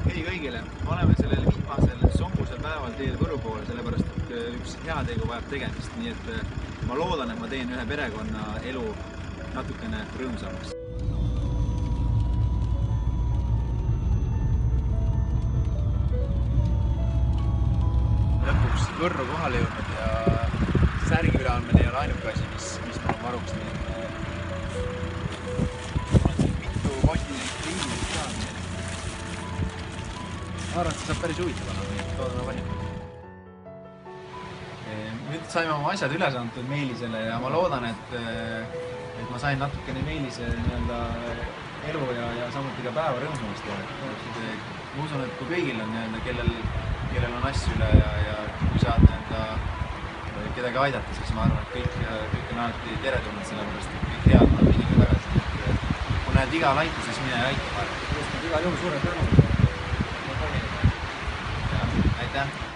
Hei kõigile, oleme sellel viimasel sombusel päeval teel Võru poole, sellepärast et üks heategu vajab tegemist, nii et ma loodan, et ma teen ühe perekonna elu natukene rõõmsamaks. Lõpuks Võrru kohale jõudnud ja särgi üleandmine ei ole ainuke asi, mis mul on varuks, nii et mul on siin mitu kontinenti liinilist ka. Ma arvan, et see saab päris huvitavana, nii et loodame palju. Nüüd saime oma asjad üles antud Meelisele ja ma loodan, et ma sain natukene Meelise elu ja samuti ka päeva rõõmsamaks teha. Ma usun, et kui kõigil on, kellel on asju üle ja kui saad kedagi aidata, siis ma arvan, et kõik on alati teretulnud, sellepärast et kõik head on mingi tagasi. Kui näed iga laiku, siis mine ja aita. Igal juhul suured tänu. Aitäh!